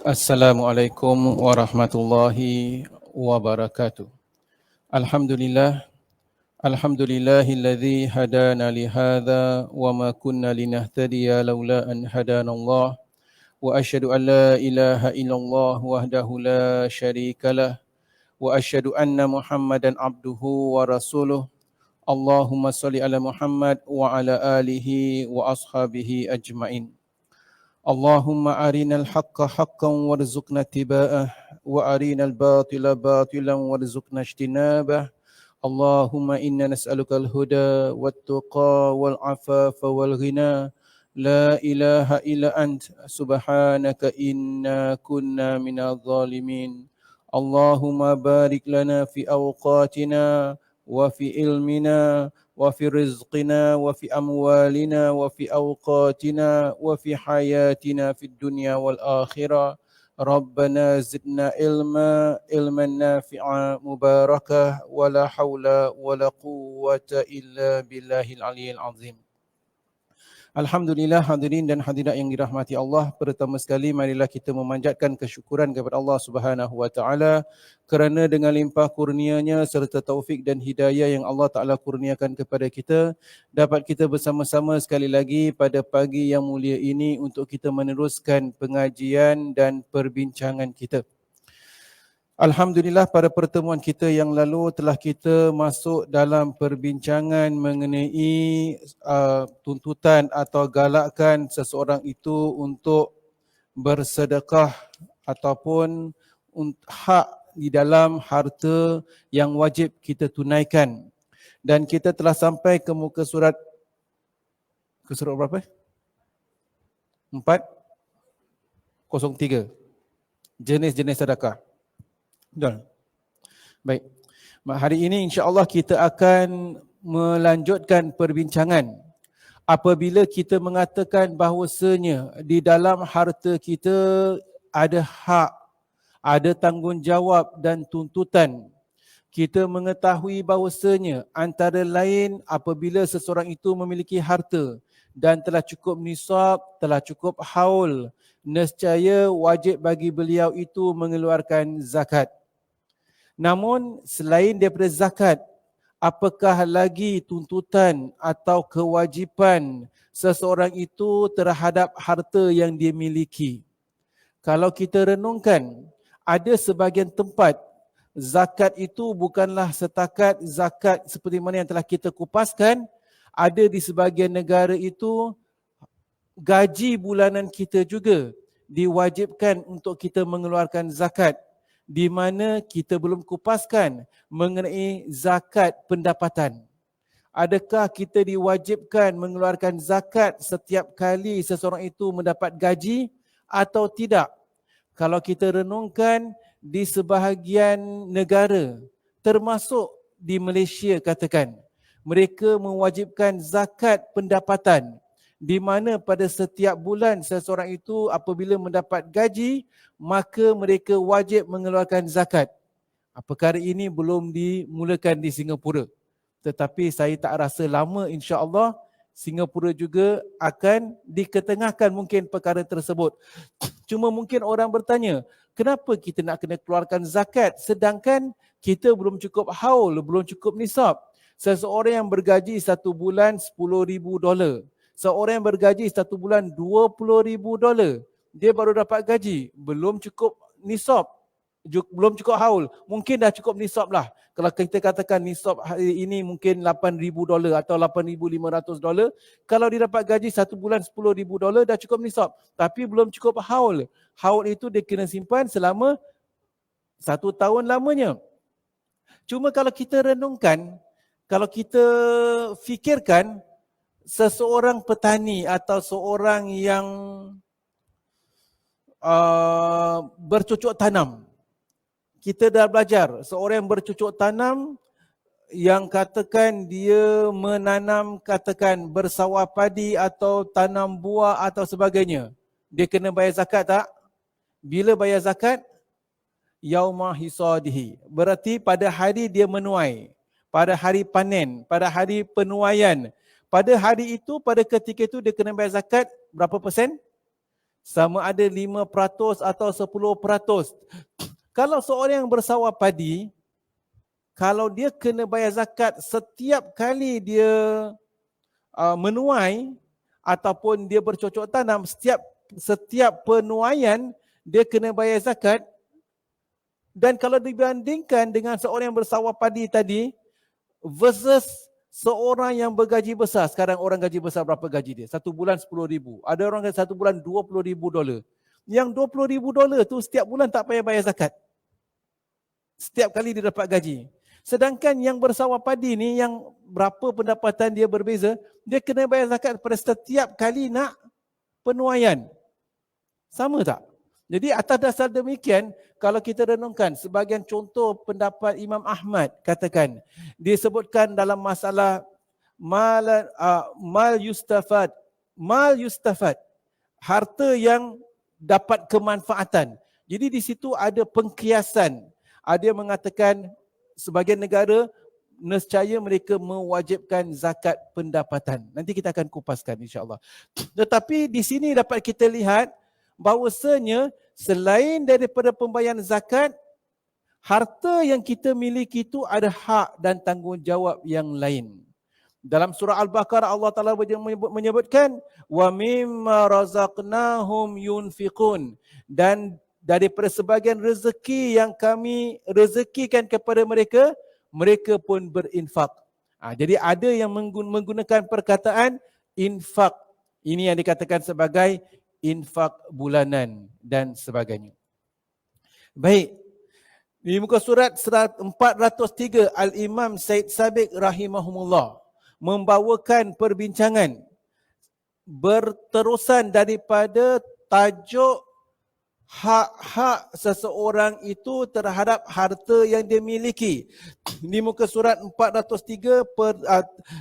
Assalamualaikum warahmatullahi wabarakatuh. Alhamdulillah, alhamdulillahilladzi hadana lihadza wa ma kunna linahtadiya laula an hadana Allah wa asyhadu an la ilaha illallah wahdahu la syarikalah wa asyhadu anna Muhammadan abduhu wa rasuluh. Allahumma salli ala Muhammad wa ala alihi wa ashabihi ajmain. اللهم أرنا الحق حقا وارزقنا اتباعه وأرنا الباطل باطلا وارزقنا اجتنابه اللهم إنا نسألك الهدى والتقى والعفاف والغنى لا إله إلا أنت سبحانك إنا كنا من الظالمين اللهم بارك لنا في أوقاتنا وفي علمنا وفي رزقنا وفي أموالنا وفي أوقاتنا وفي حياتنا في الدنيا والآخرة ربنا زدنا علما نافعا مباركا ولا حول ولا قوة إلا بالله العلي العظيم. Alhamdulillah, hadirin dan hadirat yang dirahmati Allah, pertama sekali marilah kita memanjatkan kesyukuran kepada Allah Subhanahu wa taala kerana dengan limpah kurnia-Nya serta taufik dan hidayah yang Allah Taala kurniakan kepada kita, dapat kita bersama-sama sekali lagi pada pagi yang mulia ini untuk kita meneruskan pengajian dan perbincangan kita. Alhamdulillah, pada pertemuan kita yang lalu telah kita masuk dalam perbincangan mengenai tuntutan atau galakkan seseorang itu untuk bersedekah ataupun hak di dalam harta yang wajib kita tunaikan. Dan kita telah sampai ke muka surat berapa? 403. Jenis-jenis sedekah. Betul. Baik. Hari ini insya-Allah kita akan melanjutkan perbincangan. Apabila kita mengatakan bahawasanya di dalam harta kita ada hak, ada tanggungjawab dan tuntutan. Kita mengetahui bahawasanya antara lain apabila seseorang itu memiliki harta dan telah cukup nisab, telah cukup haul, nescaya wajib bagi beliau itu mengeluarkan zakat. Namun selain daripada zakat, apakah lagi tuntutan atau kewajipan seseorang itu terhadap harta yang dia miliki? Kalau kita renungkan, ada sebahagian tempat zakat itu bukanlah setakat zakat seperti mana yang telah kita kupaskan. Ada di sebahagian negara itu gaji bulanan kita juga diwajibkan untuk kita mengeluarkan zakat, di mana kita belum kupaskan mengenai zakat pendapatan. Adakah kita diwajibkan mengeluarkan zakat setiap kali seseorang itu mendapat gaji atau tidak? Kalau kita renungkan di sebahagian negara, termasuk di Malaysia katakan, mereka mewajibkan zakat pendapatan, di mana pada setiap bulan seseorang itu apabila mendapat gaji, maka mereka wajib mengeluarkan zakat. Perkara ini belum dimulakan di Singapura. Tetapi saya tak rasa lama insya-Allah Singapura juga akan diketengahkan mungkin perkara tersebut. Cuma mungkin orang bertanya, kenapa kita nak kena keluarkan zakat sedangkan kita belum cukup haul, belum cukup nisab? Seseorang yang bergaji satu bulan $10,000, seorang yang bergaji satu bulan $20,000, dia baru dapat gaji, belum cukup nisab, belum cukup haul, mungkin dah cukup nisab lah. Kalau kita katakan nisab hari ini mungkin $8,000 atau $8,500, kalau dia dapat gaji satu bulan $10,000 dah cukup nisab, tapi belum cukup haul. Haul itu dia kena simpan selama 1 tahun lamanya. Cuma kalau kita renungkan, kalau kita fikirkan, seseorang petani atau seorang yang bercocok tanam. Kita dah belajar, seorang yang bercocok tanam yang katakan dia menanam, katakan bersawah padi atau tanam buah atau sebagainya. Dia kena bayar zakat tak? Bila bayar zakat? Yauma hisadihi. Berarti pada hari dia menuai, pada hari panen, pada hari penuaian. Pada hari itu, pada ketika itu dia kena bayar zakat berapa persen? sama ada 5% atau 10%. Kalau seorang yang bersawah padi, kalau dia kena bayar zakat setiap kali dia menuai ataupun dia bercocok tanam, setiap penuaian dia kena bayar zakat. Dan kalau dibandingkan dengan seorang yang bersawah padi tadi versus seorang yang bergaji besar, sekarang orang gaji besar berapa gaji dia? Satu bulan $10,000. Ada orang yang satu bulan $20,000. Yang $20,000 tu setiap bulan tak payah bayar zakat. Setiap kali dia dapat gaji. Sedangkan yang bersawah padi ni yang berapa pendapatan dia berbeza, dia kena bayar zakat pada setiap kali nak penuaian. Sama tak? Jadi atas dasar demikian, kalau kita renungkan sebagian contoh pendapat Imam Ahmad, katakan disebutkan dalam masalah mal yustafad, harta yang dapat kemanfaatan. Jadi di situ ada pengkiasan. Ada yang mengatakan sebagian negara nescaya mereka mewajibkan zakat pendapatan. Nanti kita akan kupaskan insya-Allah. Tetapi di sini dapat kita lihat bahawasanya selain daripada pembayaran zakat, harta yang kita miliki itu ada hak dan tanggungjawab yang lain. Dalam surah Al-Baqarah Allah Taala menyebutkan wa mimma razaqnahum yunfiqun, dan daripada sebagian rezeki yang kami rezekikan kepada mereka, mereka pun berinfak. Jadi ada yang menggunakan perkataan infak. Ini yang dikatakan sebagai infak bulanan dan sebagainya. Baik. Di muka surat 403 Al-Imam Said Sabiq rahimahumullah membawakan perbincangan berterusan daripada tajuk hak-hak seseorang itu terhadap harta yang dia miliki. Di muka surat 403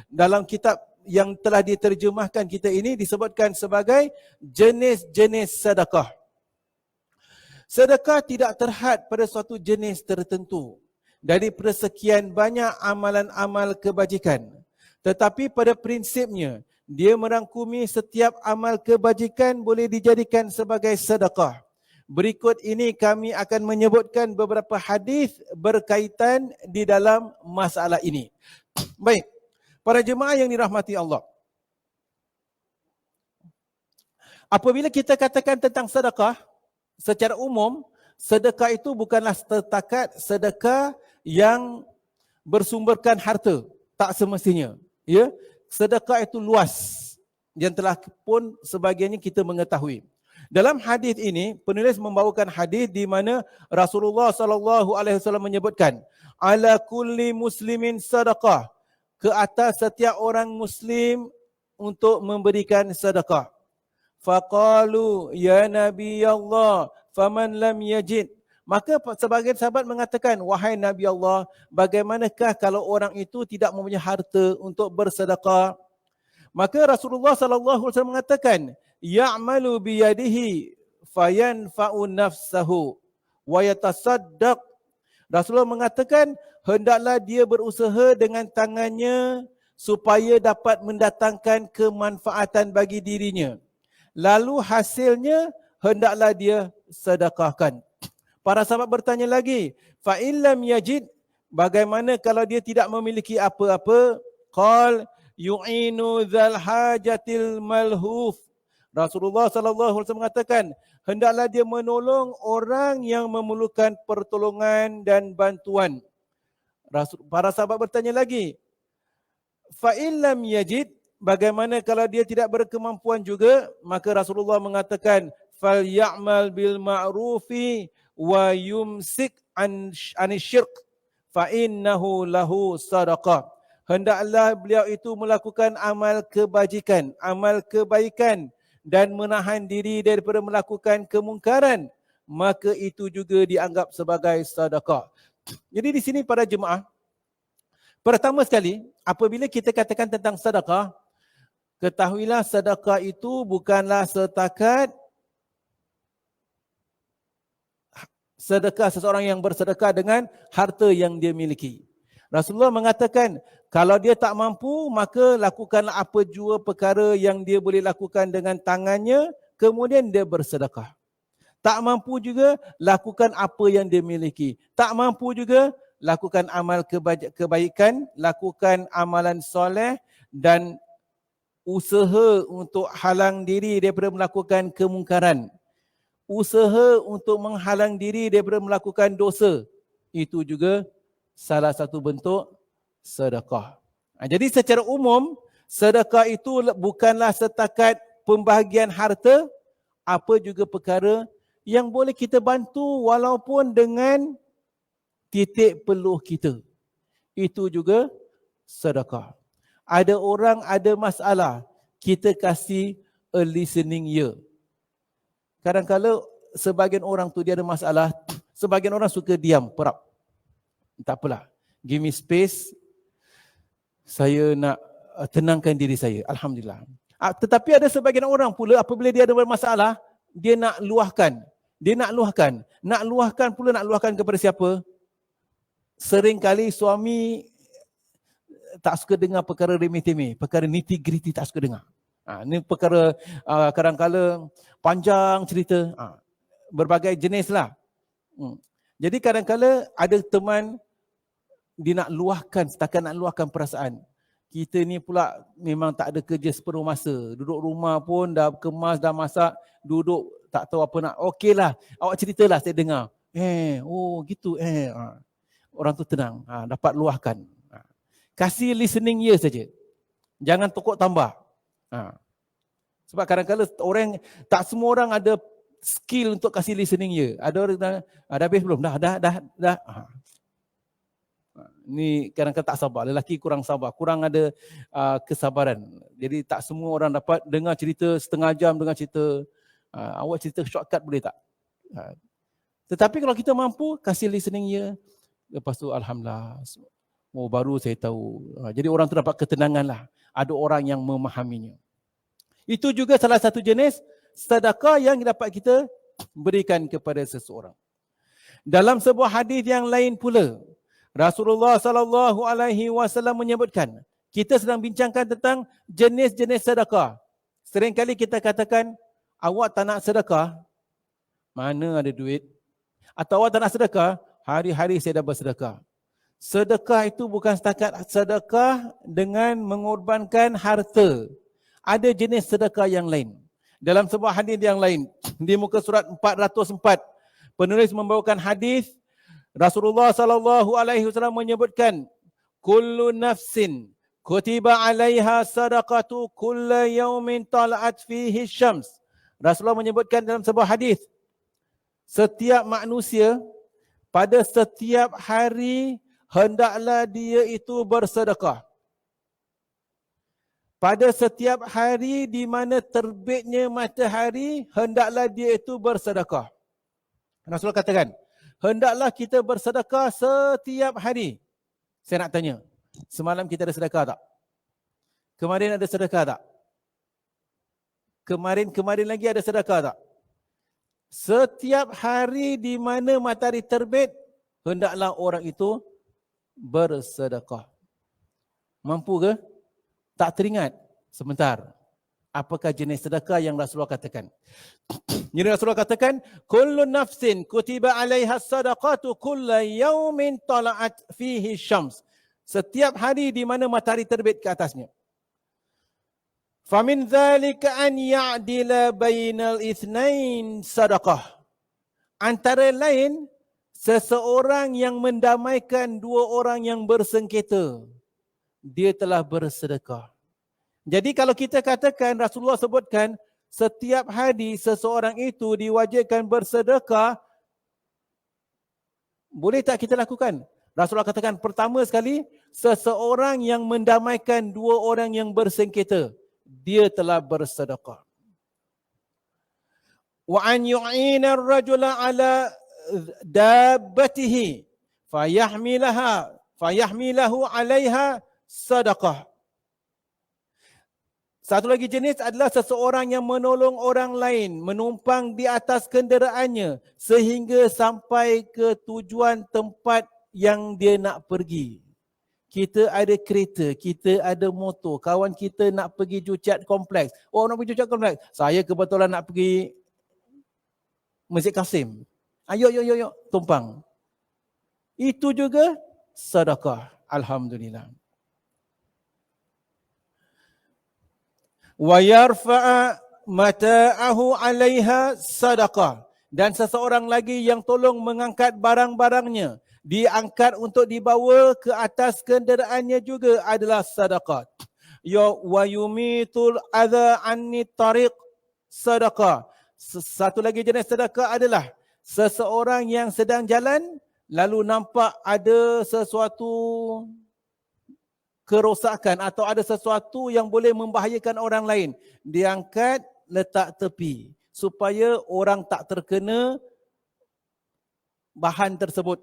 dalam kitab yang telah diterjemahkan kita ini disebutkan sebagai jenis-jenis sedekah. Sedekah tidak terhad pada suatu jenis tertentu dari persekian banyak amalan-amal kebajikan. Tetapi pada prinsipnya, dia merangkumi setiap amal kebajikan boleh dijadikan sebagai sedekah. Berikut ini kami akan menyebutkan beberapa hadis berkaitan di dalam masalah ini. Baik. Para jemaah yang dirahmati Allah. Apabila kita katakan tentang sedekah, secara umum, sedekah itu bukanlah setakat sedekah yang bersumberkan harta. Tak semestinya. Ya, sedekah itu luas. Yang telah pun sebagiannya kita mengetahui. Dalam hadis ini, penulis membawakan hadis di mana Rasulullah SAW menyebutkan, ala kulli muslimin sedekah, ke atas setiap orang Muslim untuk memberikan sedekah. Faqalu ya Nabi Allah, faman lam yajid. Maka sebagian sahabat mengatakan, wahai Nabi Allah, bagaimanakah kalau orang itu tidak mempunyai harta untuk bersedekah? Maka Rasulullah SAW mengatakan, ya'malu biyadihi fayanfa'u nafsahu wa yatasaddaq. Rasulullah mengatakan, hendaklah dia berusaha dengan tangannya supaya dapat mendatangkan kemanfaatan bagi dirinya. Lalu hasilnya hendaklah dia sedekahkan. Para sahabat bertanya lagi, fa illam yajid, bagaimana kalau dia tidak memiliki apa-apa? Qal yu'inu dzal hajatil malhuf. Rasulullah SAW mengatakan, hendaklah dia menolong orang yang memerlukan pertolongan dan bantuan. Para sahabat bertanya lagi, fa illam yajid, bagaimana kalau dia tidak berkemampuan juga? Maka Rasulullah mengatakan, fal ya'mal bil ma'rufi wa yumsik anisyirk fa innahu lahu sadaqah. Hendaklah beliau itu melakukan amal kebajikan, amal kebaikan, dan menahan diri daripada melakukan kemungkaran, maka itu juga dianggap sebagai sedekah. Jadi di sini para jemaah, pertama sekali, apabila kita katakan tentang sedekah, ketahuilah sedekah itu bukanlah setakat sedekah seseorang yang bersedekah dengan harta yang dia miliki. Rasulullah mengatakan, kalau dia tak mampu, maka lakukanlah apa jua perkara yang dia boleh lakukan dengan tangannya, kemudian dia bersedekah. Tak mampu juga, lakukan apa yang dia miliki. Tak mampu juga, lakukan amal kebaikan, lakukan amalan soleh dan usaha untuk halang diri daripada melakukan kemungkaran. Usaha untuk menghalang diri daripada melakukan dosa. Itu juga salah satu bentuk sedekah. Jadi secara umum, sedekah itu bukanlah setakat pembahagian harta, apa juga perkara yang boleh kita bantu walaupun dengan titik peluh kita. Itu juga sedekah. Ada orang ada masalah, kita kasih a listening ear. Kadang-kadang sebagian orang tu dia ada masalah, sebagian orang suka diam, perap. Tak apalah, give me space, saya nak tenangkan diri saya. Alhamdulillah. Tetapi ada sebagian orang pula apabila dia ada masalah, dia nak luahkan. Nak luahkan kepada siapa? Seringkali suami tak suka dengar perkara remeh-temeh, perkara nitty-gritty tak suka dengar. Ini perkara kadang-kadang panjang cerita, berbagai jenis lah. Jadi kadang-kadang ada teman dia nak luahkan, setakat nak luahkan perasaan. Kita ni pula memang tak ada kerja sepenuh masa. Duduk rumah pun dah kemas, dah masak, duduk tak tahu apa nak. Okeylah, awak ceritalah saya dengar. Oh gitu. Orang tu tenang, dapat luahkan. Kasih listening ear saja. Jangan tokok tambah. Sebab kadang-kadang orang, tak semua orang ada skill untuk kasih listening ear. Ada orang dah habis belum? Dah. Ni kadang-kadang tak sabar. Lelaki kurang sabar, kurang ada kesabaran. Jadi tak semua orang dapat dengar cerita setengah jam, dengar cerita. Awak cerita shortcut boleh tak? Tetapi kalau kita mampu kasih listening ear, lepas tu alhamdulillah. Oh, baru saya tahu. Jadi orang tu dapat ketenangan lah. Ada orang yang memahaminya. Itu juga salah satu jenis sedekah yang dapat kita berikan kepada seseorang. Dalam sebuah hadis yang lain pula, Rasulullah sallallahu alaihi wasallam menyebutkan, kita sedang bincangkan tentang jenis-jenis sedekah. Seringkali kita katakan, awak tak nak sedekah? Mana ada duit? Atau awak tak nak sedekah? Hari-hari saya dah bersedekah. Sedekah itu bukan setakat sedekah dengan mengorbankan harta. Ada jenis sedekah yang lain. Dalam sebuah hadis yang lain, di muka surat 404, penulis membawakan hadis Rasulullah sallallahu alaihi wasallam menyebutkan, kullu nafsin kutiba 'alaiha sadaqatu kulla yaumin tala'at fihi syams. Rasulullah menyebutkan dalam sebuah hadis, setiap manusia pada setiap hari hendaklah dia itu bersedekah. Pada setiap hari di mana terbitnya matahari, hendaklah dia itu bersedekah. Rasulullah katakan, hendaklah kita bersedekah setiap hari. Saya nak tanya, semalam kita ada sedekah tak? Kemarin ada sedekah tak? Kemarin lagi ada sedekah tak? Setiap hari di mana matahari terbit, hendaklah orang itu bersedekah. Mampu ke? Tak teringat? Sebentar. Apakah jenis sedekah yang Rasulullah katakan? Jadi Rasulullah katakan, kullu nafsin kutiba 'alaiha sadaqatu kulla yaumin tala'at fihi syams. Setiap hari di mana matahari terbit ke atasnya. Famin dzalika an ya'dila bainal itsnain sadaqah. Antara lain, seseorang yang mendamaikan dua orang yang bersengketa, dia telah bersedekah. Jadi kalau kita katakan, Rasulullah sebutkan, setiap hari seseorang itu diwajibkan bersedekah, boleh tak kita lakukan? Rasulullah katakan, pertama sekali, seseorang yang mendamaikan dua orang yang bersengketa, dia telah bersedekah. Wa an yu'ina ar-rajula ala dabbatihi fayahmilahu 'alaiha sadaqah. Satu lagi jenis adalah seseorang yang menolong orang lain menumpang di atas kenderaannya sehingga sampai ke tujuan tempat yang dia nak pergi. kita ada kereta, kita ada motor, kawan kita nak pergi Jucat kompleks. Oh, nak pergi Jucat kompleks. Saya kebetulan nak pergi Masjid Kasim. Ayo, tumpang. Itu juga sedekah. Alhamdulillah. Wa yarfa'a mata'ahu 'alaiha sadaqah. Dan seseorang lagi yang tolong mengangkat barang-barangnya, diangkat untuk dibawa ke atas kenderaannya juga adalah sedekah. Ya wa yumitul adza 'anni tariq sedekah. Satu lagi jenis sedekah adalah seseorang yang sedang jalan lalu nampak ada sesuatu kerosakan atau ada sesuatu yang boleh membahayakan orang lain, diangkat, letak tepi supaya orang tak terkena bahan tersebut.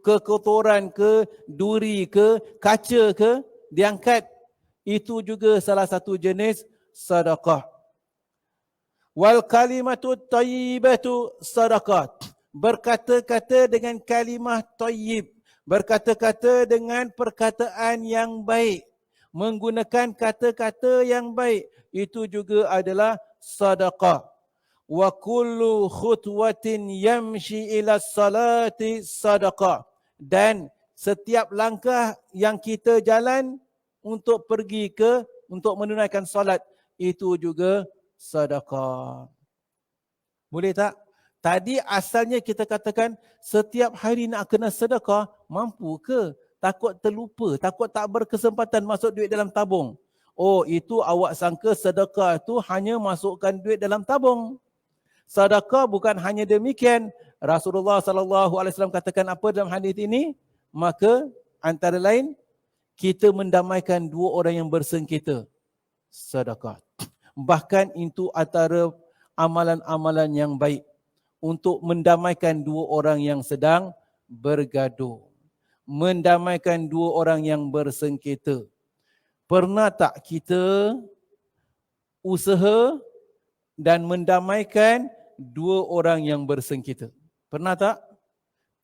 Kekotoran ke, duri ke, kaca ke, diangkat. Itu juga salah satu jenis sedekah. Wal kalimatu thayyibatu sadaqah. Berkata-kata dengan kalimah thayyib, berkata-kata dengan perkataan yang baik, menggunakan kata-kata yang baik, itu juga adalah sedekah. Wa kullu khutwatin yamshi ila salati sadaqah. Dan setiap langkah yang kita jalan untuk pergi untuk menunaikan solat, itu juga sedekah. Boleh tak? Tadi asalnya kita katakan setiap hari nak kena sedekah, mampu ke? Takut terlupa, takut tak berkesempatan masuk duit dalam tabung. Oh, itu awak sangka sedekah itu hanya masukkan duit dalam tabung. Sedekah bukan hanya demikian. Rasulullah SAW katakan apa dalam hadis ini? Maka antara lain, kita mendamaikan dua orang yang bersengketa. Sedekah. Bahkan itu antara amalan-amalan yang baik untuk mendamaikan dua orang yang sedang bergaduh. Mendamaikan dua orang yang bersengketa. Pernah tak kita usaha dan mendamaikan dua orang yang bersengketa? Pernah tak?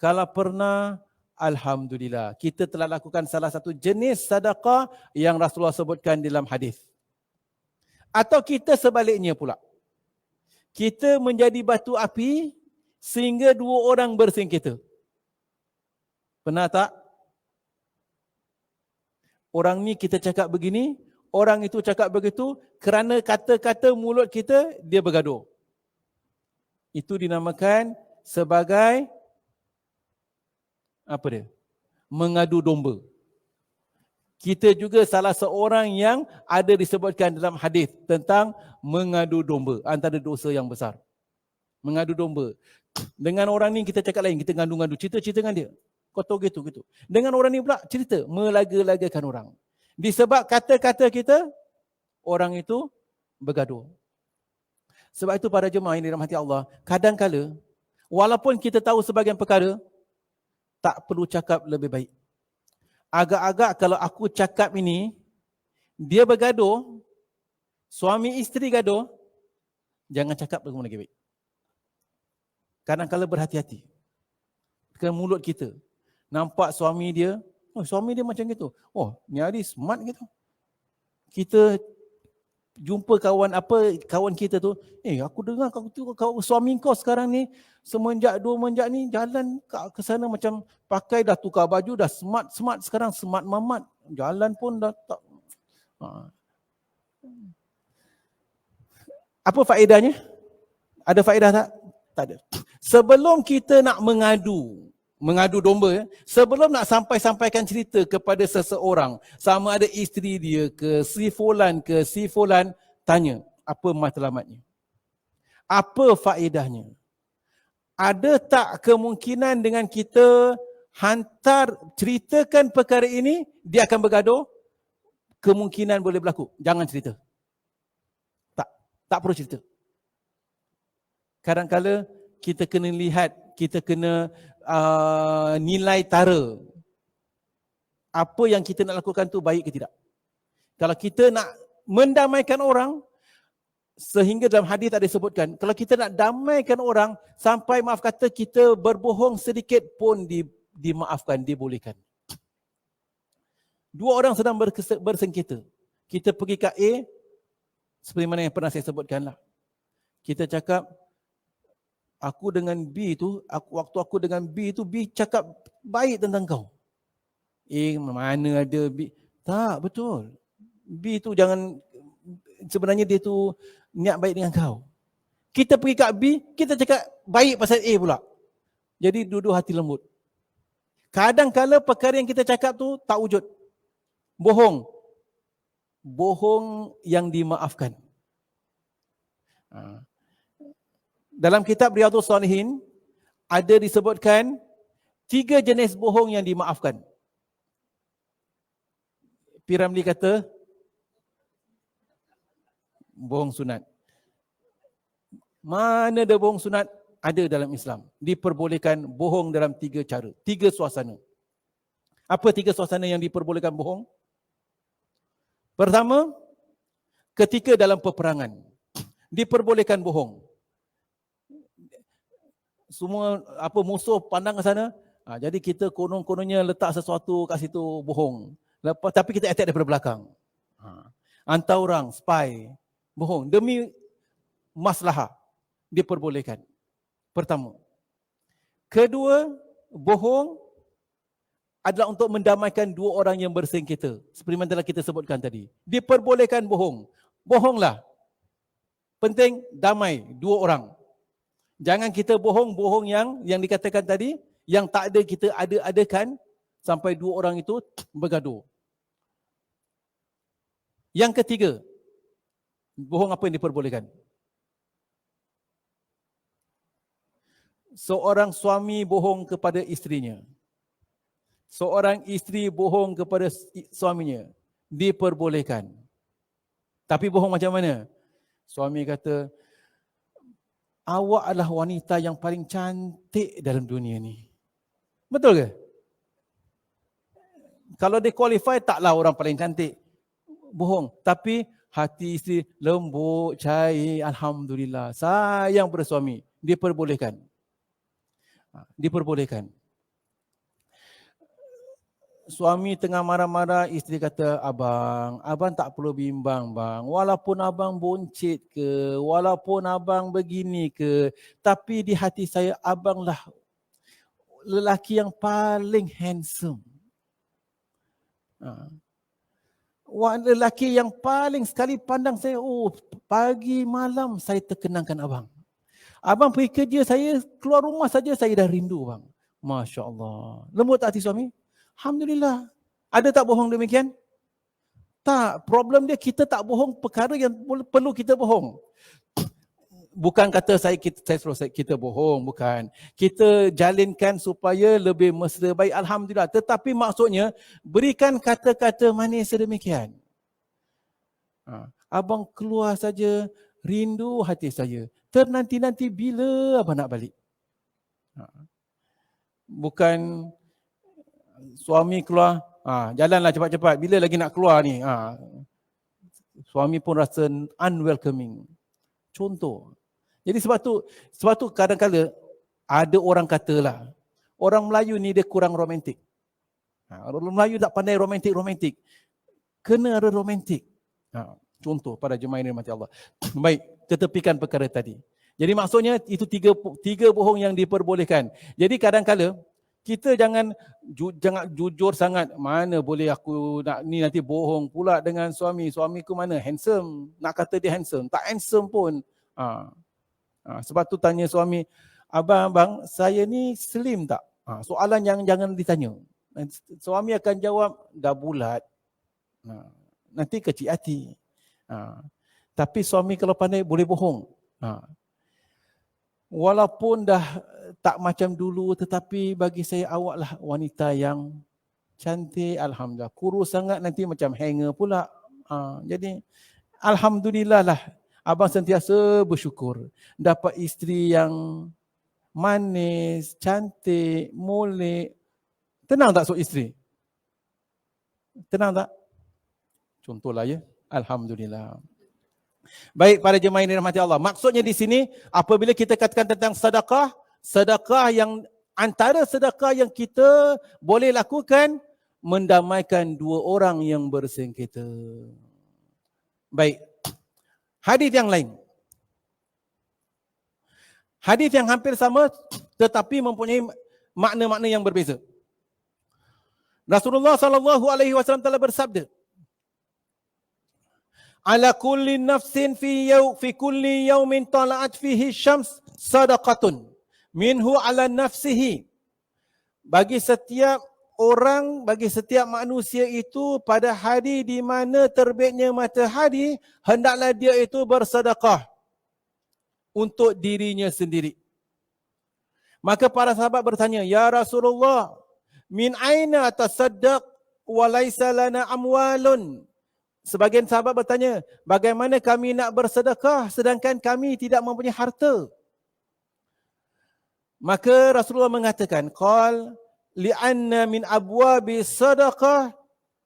Kalau pernah, alhamdulillah. Kita telah lakukan salah satu jenis sedekah yang Rasulullah sebutkan dalam hadis. Atau kita sebaliknya pula. Kita menjadi batu api sehingga dua orang bersengketa. Pernah tak? Orang ni kita cakap begini, orang itu cakap begitu, kerana kata-kata mulut kita, dia bergaduh. Itu dinamakan sebagai apa dia? Mengadu domba. Kita juga salah seorang yang ada disebutkan dalam hadis tentang mengadu domba, antara dosa yang besar. Mengadu domba. Dengan orang ni kita cakap lain, kita ngadu-ngadu, cerita-cerita dengan dia. Kau tahu gitu. Dengan orang ni pula cerita, melaga-lagakan orang. Disebab kata-kata kita, orang itu bergaduh. Sebab itu para jemaah yang dirahmati Allah, kadang-kala walaupun kita tahu sebahagian perkara, tak perlu cakap lebih baik. Agak-agak kalau aku cakap ini, dia bergaduh, suami isteri gaduh, jangan cakap lagi baik. Kadang-kala berhati-hati. Ke mulut kita. Nampak suami dia macam gitu. Oh, ni hari smart gitu. Kita jumpa kawan kita tu, aku dengar kau suami kau sekarang ni semenjak ni jalan ke sana macam pakai dah tukar baju, dah smart sekarang, smart mamat. Jalan pun dah tak. Apa faedahnya? Ada faedah tak? Tak ada. Sebelum kita nak mengadu domba, sebelum nak sampaikan cerita kepada seseorang, sama ada isteri dia ke, si fulan, tanya, apa matlamatnya? Apa faedahnya? Ada tak kemungkinan dengan kita ceritakan perkara ini, dia akan bergaduh? Kemungkinan boleh berlaku. Jangan cerita. Tak perlu cerita. Kadang-kala kita kena lihat, kita kena nilai tara. Apa yang kita nak lakukan tu baik ke tidak. Kalau kita nak mendamaikan orang, sehingga dalam hadis ada disebutkan, kalau kita nak damaikan orang, sampai maaf kata kita berbohong sedikit pun dimaafkan, dibolehkan. Dua orang sedang bersengketa. Kita pergi ke A, seperti mana yang pernah saya sebutkan lah. Kita cakap, aku dengan B tu, waktu aku dengan B tu, B cakap baik tentang kau. Mana ada B? Tak, betul. B tu jangan, sebenarnya dia tu niat baik dengan kau. Kita pergi kat B, kita cakap baik pasal A pula. Jadi dua-dua hati lembut. Kadang-kala perkara yang kita cakap tu tak wujud. Bohong. Bohong yang dimaafkan. Dalam kitab Riyadhus Shalihin ada disebutkan 3 jenis bohong yang dimaafkan. Piramli kata bohong sunat. Mana ada bohong sunat? Ada dalam Islam. Diperbolehkan bohong dalam 3 cara, 3 suasana. Apa 3 suasana yang diperbolehkan bohong? Pertama, ketika dalam peperangan, diperbolehkan bohong. Semua musuh pandang ke sana, jadi kita konon-kononnya letak sesuatu kat situ, bohong. Lepas, tapi kita attack daripada belakang. Hantar orang, spy, bohong. Demi maslahah, diperbolehkan. Pertama. Kedua, bohong adalah untuk mendamaikan dua orang yang bersengketa. Seperti mana kita sebutkan tadi. Diperbolehkan bohong. Bohonglah. Penting damai dua orang. Jangan kita bohong yang dikatakan tadi, yang tak ada kita adakan sampai dua orang itu bergaduh. Yang ketiga, bohong apa yang diperbolehkan? Seorang suami bohong kepada isterinya. Seorang isteri bohong kepada suaminya. Diperbolehkan. Tapi bohong macam mana? Suami kata, awak adalah wanita yang paling cantik dalam dunia ni. Betul ke? Kalau dia qualify, taklah orang paling cantik. Bohong. Tapi hati isteri lembut, cair, alhamdulillah. Sayang pada suami. Diperbolehkan. Diperbolehkan. Suami tengah marah-marah, isteri kata, abang tak perlu bimbang bang. Walaupun abang boncit ke, walaupun abang begini ke, tapi di hati saya abanglah lelaki yang paling handsome. Lelaki yang paling sekali pandang saya, pagi malam saya terkenangkan abang. Abang pergi kerja, saya keluar rumah saja saya dah rindu bang. Masya Allah. Lembut tak hati suami? Alhamdulillah. Ada tak bohong demikian? Tak. Problem dia kita tak bohong perkara yang perlu kita bohong. Bukan kata kita suruh kita bohong. Bukan. Kita jalinkan supaya lebih mesra baik. Alhamdulillah. Tetapi maksudnya berikan kata-kata manis sedemikian. Abang keluar saja rindu hati saya. Ternanti-nanti bila abang nak balik? Bukan suami keluar, jalanlah cepat-cepat. Bila lagi nak keluar ni? Suami pun rasa unwelcoming. Contoh. Jadi sebab tu kadang-kadang ada orang katalah, orang Melayu ni dia kurang romantik. Orang Melayu tak pandai romantik. Kena ada romantik. Contoh pada jemaah ini rahmati Allah. Baik, ketepikan perkara tadi. Jadi maksudnya itu tiga bohong yang diperbolehkan. Jadi kadang-kadang kita jangan jujur sangat. Mana boleh aku nanti bohong pula dengan suami. Suamiku mana? Handsome. Nak kata dia handsome. Tak handsome pun. Sebab tu tanya suami, abang, saya ni slim tak? Soalan yang jangan ditanya. Suami akan jawab, dah bulat. Nanti kecil hati. Tapi suami kalau pandai boleh bohong. Walaupun dah tak macam dulu, tetapi bagi saya awaklah wanita yang cantik, alhamdulillah. Kurus sangat nanti macam hanger pula. Jadi alhamdulillah lah, abang sentiasa bersyukur dapat isteri yang manis, cantik, molek. Tenang tak sok isteri? Tenang tak? Contohlah ya. Alhamdulillah. Baik para jemaah yang dirahmati Allah. Maksudnya di sini apabila kita katakan tentang sedekah yang Antara sedekah yang kita boleh lakukan, mendamaikan dua orang yang bersengketa. Baik. Hadis yang lain. Hadis yang hampir sama tetapi mempunyai makna-makna yang berbeza. Rasulullah sallallahu alaihi wasallam telah bersabda, "Ala kulli nafsin fi kulli yawmin tala'at fihi syams sadaqatun minhu ala nafsihi." Bagi setiap orang, bagi setiap manusia itu pada hari di mana terbitnya matahari, hendaklah dia itu bersedekah untuk dirinya sendiri. Maka para sahabat bertanya, "Ya Rasulullah, min aina tasaddaq wa laisa lana amwalun?" Sebagian sahabat bertanya, bagaimana kami nak bersedekah sedangkan kami tidak mempunyai harta? Maka Rasulullah mengatakan, qal li'anna min abwabi sadaqah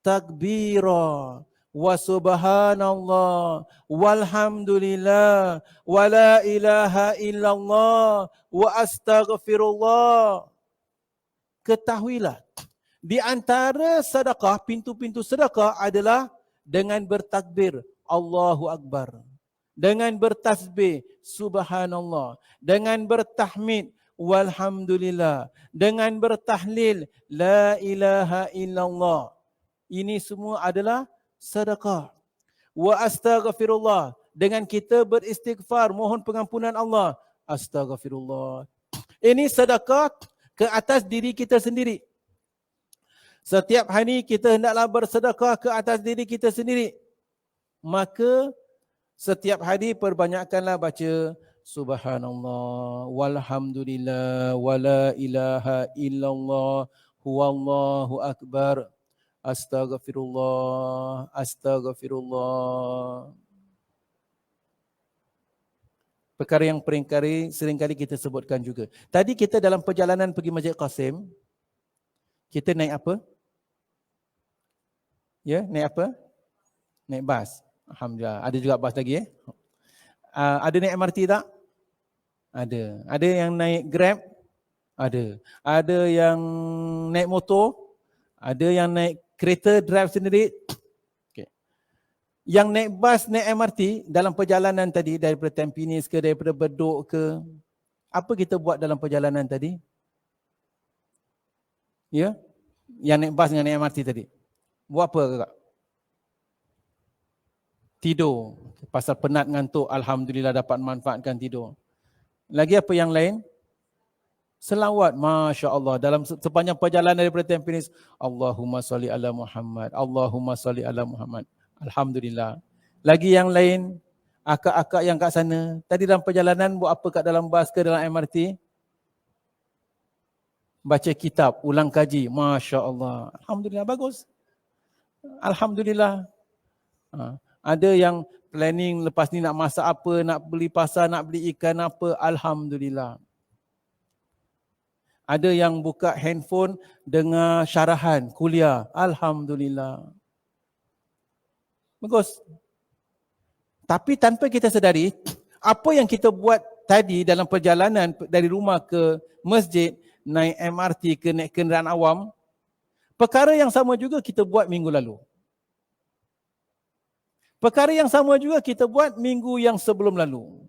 takbira wa subhanallah walhamdulillah wa la ilaha illallah wa astaghfirullah. Ketahuilah, di antara sedekah, pintu-pintu sedekah adalah dengan bertakbir Allahu Akbar, dengan bertasbih subhanallah, dengan bertahmid walhamdulillah, dengan bertahlil la ilaha illallah. Ini semua adalah sedekah. Wa astaghfirullah, dengan kita beristighfar, mohon pengampunan Allah, astaghfirullah. Ini sedekah ke atas diri kita sendiri. Setiap hari kita hendaklah bersedekah ke atas diri kita sendiri. Maka setiap hari perbanyakkanlah baca subhanallah walhamdulillah wala ilaha illallah huwallahu akbar astaghfirullah astaghfirullah. Perkara yang seringkali kita sebutkan juga. Tadi kita dalam perjalanan pergi Masjid Qasim, kita naik apa? Ya, naik apa? Naik bas. Alhamdulillah. Ada juga bas lagi ada naik MRT tak? Ada. Ada yang naik Grab? Ada. Ada yang naik motor? Ada yang naik kereta drive sendiri? Okay. Yang naik bas, naik MRT dalam perjalanan tadi daripada Tampines ke, daripada Bedok ke, apa kita buat dalam perjalanan tadi? Ya? Yang naik bas dengan naik MRT tadi. Buat apa kakak? Tidur. Pasal penat ngantuk, alhamdulillah dapat manfaatkan tidur. Lagi apa yang lain? Selawat, Masya Allah. Dalam sepanjang perjalanan daripada Tampines, Allahumma salli ala Muhammad, Allahumma salli ala Muhammad. Alhamdulillah. Lagi yang lain, akak-akak yang kat sana, tadi dalam perjalanan buat apa kat dalam bas ke dalam MRT? Baca kitab, ulang kaji. Masya Allah. Alhamdulillah, bagus. Alhamdulillah. Ada yang planning lepas ni nak masak apa, nak beli pasar, nak beli ikan apa. Alhamdulillah. Ada yang buka handphone dengar syarahan kuliah. Alhamdulillah. Bagus. Tapi tanpa kita sedari, apa yang kita buat tadi dalam perjalanan dari rumah ke masjid, naik MRT ke naik kenderaan awam, perkara yang sama juga kita buat minggu lalu. Perkara yang sama juga kita buat minggu yang sebelum lalu.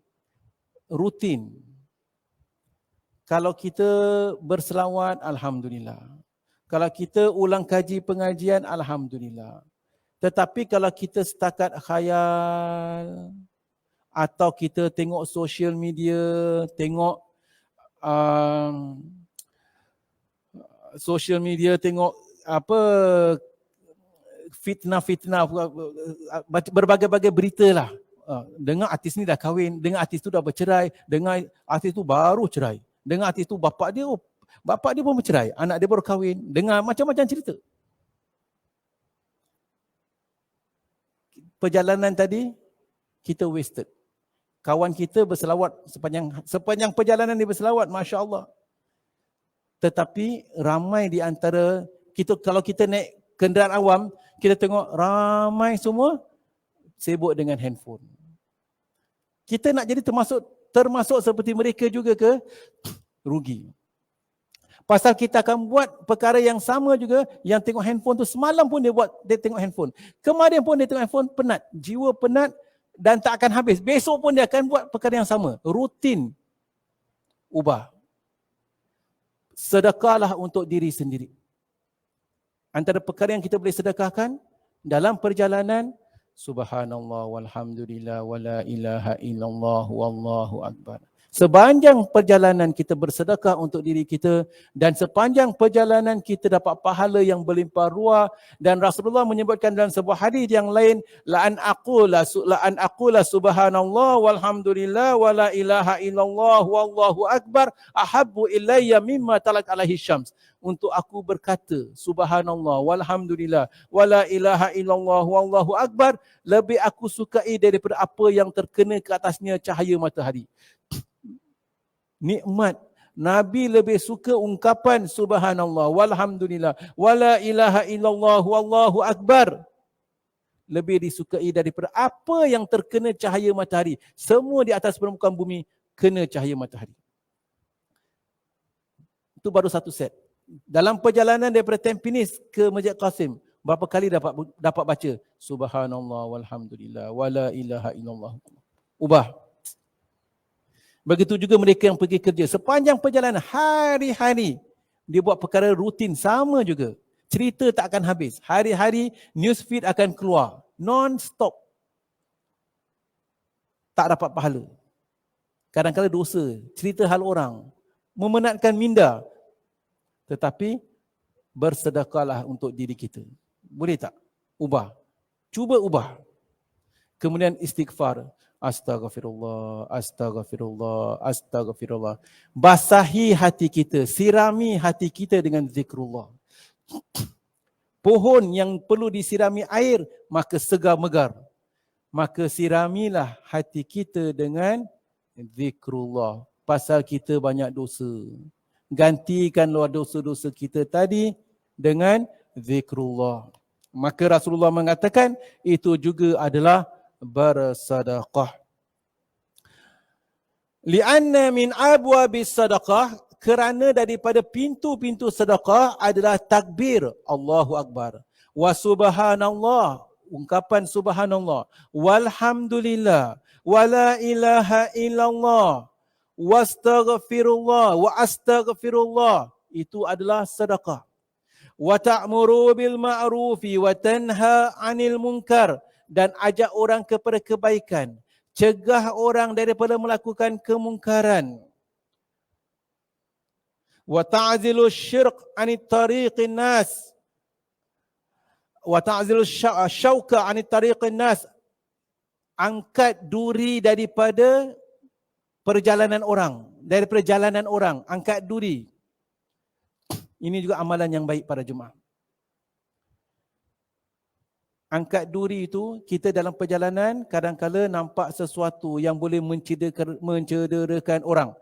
Rutin. Kalau kita berselawat, alhamdulillah. Kalau kita ulang kaji pengajian, alhamdulillah. Tetapi kalau kita setakat khayal atau kita tengok social media, tengok social media, tengok apa fitnah-fitnah, berbagai-bagai berita lah. Dengar artis ni dah kahwin, dengar artis tu dah bercerai, dengar artis tu baru cerai, dengar artis tu bapak dia pun bercerai, anak dia baru kahwin, dengar macam-macam cerita. Perjalanan tadi kita wasted. Kawan kita berselawat sepanjang perjalanan dia berselawat, Masya Allah. Tetapi ramai di antara kita, kalau kita naik kenderaan awam, kita tengok ramai semua sibuk dengan handphone. Kita nak jadi termasuk seperti mereka juga ke? Rugi. Pasal kita akan buat perkara yang sama juga, yang tengok handphone tu semalam pun dia tengok handphone. Kemarin pun dia tengok handphone, penat. Jiwa penat dan tak akan habis. Besok pun dia akan buat perkara yang sama. Rutin. Ubah. Sedekahlah untuk diri sendiri. Antara perkara yang kita boleh sedekahkan dalam perjalanan, subhanallah walhamdulillah wala ilaha illallah wallahu akbar. Sepanjang perjalanan kita bersedekah untuk diri kita dan sepanjang perjalanan kita dapat pahala yang berlimpah ruah, dan Rasulullah menyebutkan dalam sebuah hadis yang lain, la an aqula subhanallah walhamdulillah wala ilaha illallah wallahu akbar ahabbu ilayya mimma talat alaihi syams. Untuk aku berkata subhanallah walhamdulillah wala ilaha illallah wallahu akbar lebih aku sukai daripada apa yang terkena ke atasnya cahaya matahari. Nikmat. Nabi lebih suka ungkapan subhanallah walhamdulillah wala ilaha illallah wallahu akbar lebih disukai daripada apa yang terkena cahaya matahari. Semua di atas permukaan bumi kena cahaya matahari. Itu baru satu set. Dalam perjalanan daripada Tampines ke Masjid Qasim, berapa kali dapat baca subhanallah walhamdulillah wala ilaha illallah. Ubah. Begitu juga mereka yang pergi kerja. Sepanjang perjalanan, hari-hari, dia buat perkara rutin sama juga. Cerita tak akan habis. Hari-hari, newsfeed akan keluar. Non-stop. Tak dapat pahala. Kadang-kadang dosa. Cerita hal orang. Memenatkan minda. Tetapi, bersedekahlah untuk diri kita. Boleh tak? Ubah. Cuba ubah. Kemudian istighfar. Astaghfirullah, astaghfirullah, astaghfirullah. Basahi hati kita, sirami hati kita dengan zikrullah. Pohon yang perlu disirami air, maka segar megar. Maka siramilah hati kita dengan zikrullah. Pasal kita banyak dosa. Gantikanlah dosa-dosa kita tadi dengan zikrullah. Maka Rasulullah mengatakan, itu juga adalah bersedekah. Li'anna min abwabis sadaqah, kerana daripada pintu-pintu sedekah adalah takbir Allahu Akbar, wa subhanallah, ungkapan subhanallah, walhamdulillah, wala ilaha illallah, wastaghfirullah, wa astaghfirullah. Itu adalah sedekah. Wa ta'muru bil ma'rufi wa tanha 'anil munkar, dan ajak orang kepada kebaikan, cegah orang daripada melakukan kemungkaran. Wa ta'zilu syirq 'anit tariqin nas, wa ta'zilu syauka 'anit tariqin nas, angkat duri daripada perjalanan orang, daripada jalanan orang, angkat duri. Ini juga amalan yang baik pada Jumaat. Angkat duri itu, kita dalam perjalanan kadang-kala nampak sesuatu yang boleh mencederakan orang.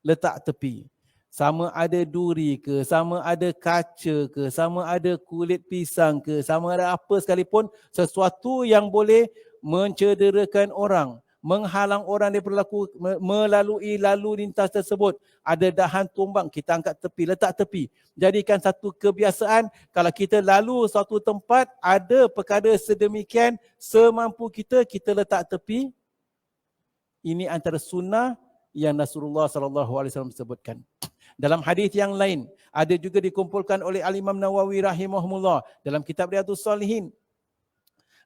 Letak tepi. Sama ada duri ke, sama ada kaca ke, sama ada kulit pisang ke, sama ada apa sekalipun, sesuatu yang boleh mencederakan orang, menghalang orang daripada melalui lalu lintas tersebut. Ada dahan tumbang, kita angkat tepi, letak tepi. Jadikan satu kebiasaan, kalau kita lalu suatu tempat, ada perkara sedemikian, semampu kita, kita letak tepi. Ini antara sunnah yang Rasulullah SAW sebutkan. Dalam hadis yang lain, ada juga dikumpulkan oleh Al-Imam Nawawi rahimahullah dalam kitab Riyadhus Shalihin.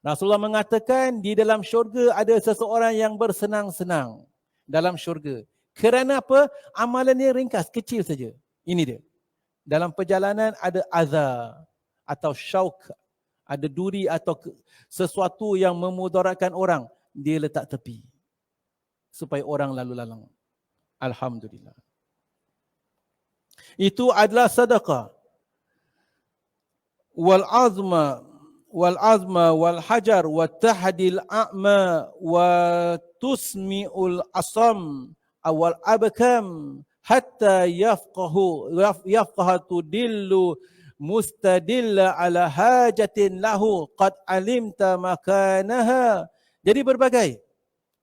Rasulullah mengatakan di dalam syurga ada seseorang yang bersenang-senang dalam syurga. Kerana apa? Amalannya ringkas, kecil saja. Ini dia. Dalam perjalanan ada azab atau syauk, ada duri atau sesuatu yang memudaratkan orang, dia letak tepi supaya orang lalu lalang. Alhamdulillah. Itu adalah sedekah. Wal azma wal hajar wa tahdil a'ma wa tusmi'ul asam awal abkam hatta yafqahatu dillu mustadilla ala hajatin lahu qad alimta makanaha. Jadi berbagai,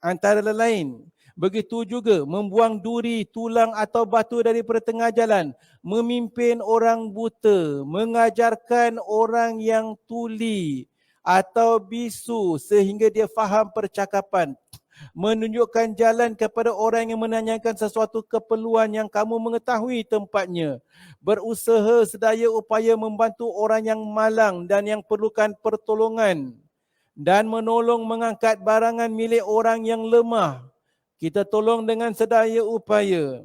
antara lain Begitu juga membuang duri, tulang atau batu dari tengah jalan, memimpin orang buta, mengajarkan orang yang tuli atau bisu sehingga dia faham percakapan, menunjukkan jalan kepada orang yang menanyakan sesuatu keperluan yang kamu mengetahui tempatnya, berusaha sedaya upaya membantu orang yang malang dan yang perlukan pertolongan, dan menolong mengangkat barangan milik orang yang lemah. Kita tolong dengan sedaya upaya.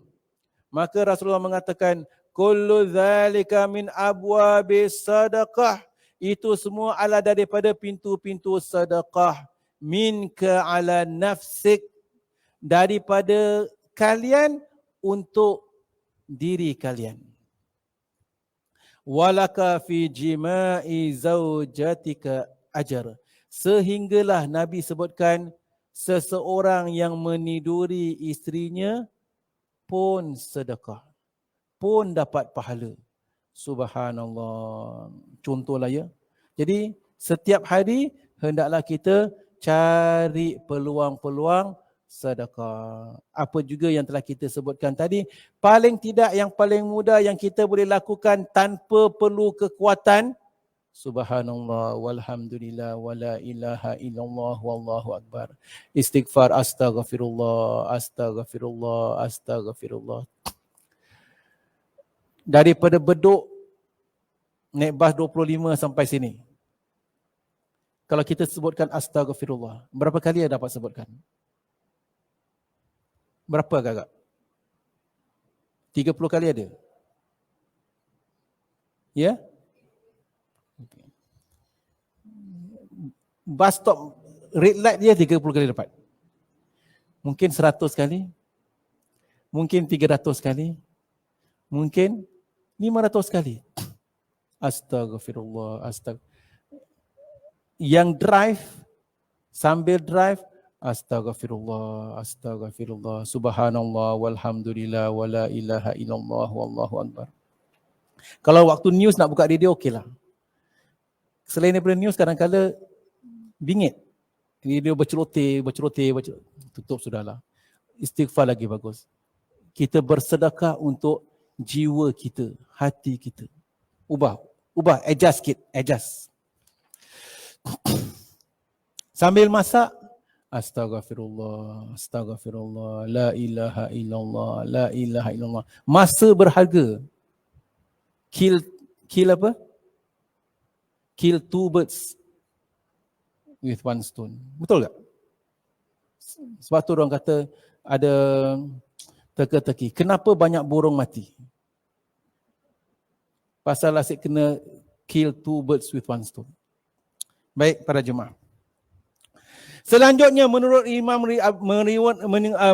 Maka Rasulullah mengatakan, kullu dzalika min abwabis sadaqah. Itu semua adalah daripada pintu-pintu sedekah. Minka ala nafsik. Daripada kalian untuk diri kalian. Walaka fi jima'i zaujatika ajar. Sehinggalah Nabi sebutkan, seseorang yang meniduri isterinya pun sedekah, pun dapat pahala. Subhanallah. Contohlah ya. Jadi setiap hari hendaklah kita cari peluang-peluang sedekah. Apa juga yang telah kita sebutkan tadi, paling tidak yang paling mudah yang kita boleh lakukan tanpa perlu kekuatan, Subhanallah walhamdulillah wala ilaha illallah wallahu akbar. Istighfar, astaghfirullah, astaghfirullah, astaghfirullah. Daripada Bedok naik bas 25 sampai sini. Kalau kita sebutkan astaghfirullah, berapa kali dapat sebutkan? Berapa agak? 30 kali ada? Ya? Bus stop red light dia 30 kali dapat. Mungkin 100 kali. Mungkin 300 kali. Mungkin 500 kali. Astaghfirullah, Yang drive, sambil drive, astaghfirullah, astaghfirullah, subhanallah, walhamdulillah, wala ilaha illallah, wallahu akbar. Kalau waktu news nak buka radio, okeylah. Selain daripada news, kadang-kadang bingit. Radio berceloteh, tutup sudahlah. Istighfar lagi bagus. Kita bersedekah untuk jiwa kita, hati kita. Ubah, adjust sikit, adjust. Sambil masak, astaghfirullah, astaghfirullah, la ilaha illallah, la ilaha illallah. Masa berharga. Kill apa? Kill 2 birds with 1 stone. Betul tak? Sebab tu orang kata ada teka-teki. Kenapa banyak burung mati? Pasal asyik kena kill 2 birds with 1 stone. Baik para jemaah. Selanjutnya menurut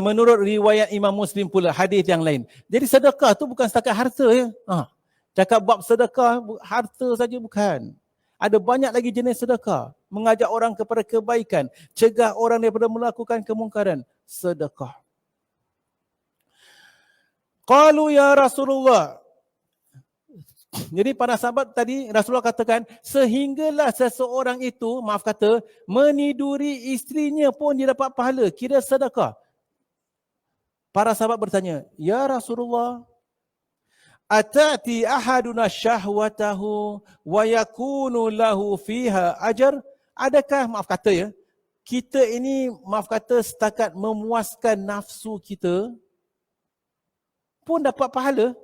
menurut riwayat Imam Muslim pula hadis yang lain. Jadi sedekah tu bukan setakat harta ya. Cakap bab sedekah harta saja bukan. Ada banyak lagi jenis sedekah. Mengajak orang kepada kebaikan, cegah orang daripada melakukan kemungkaran, sedekah. Qalu ya Rasulullah. Jadi para sahabat tadi Rasulullah katakan, sehinggalah seseorang itu, maaf kata, meniduri isterinya pun dia dapat pahala, kira sedekah. Para sahabat bertanya, ya Rasulullah, atati ahaduna syahwatahu wa yakunu lahu fiha ajar? Adakah, maaf kata ya, kita ini maaf kata setakat memuaskan nafsu kita pun dapat pahala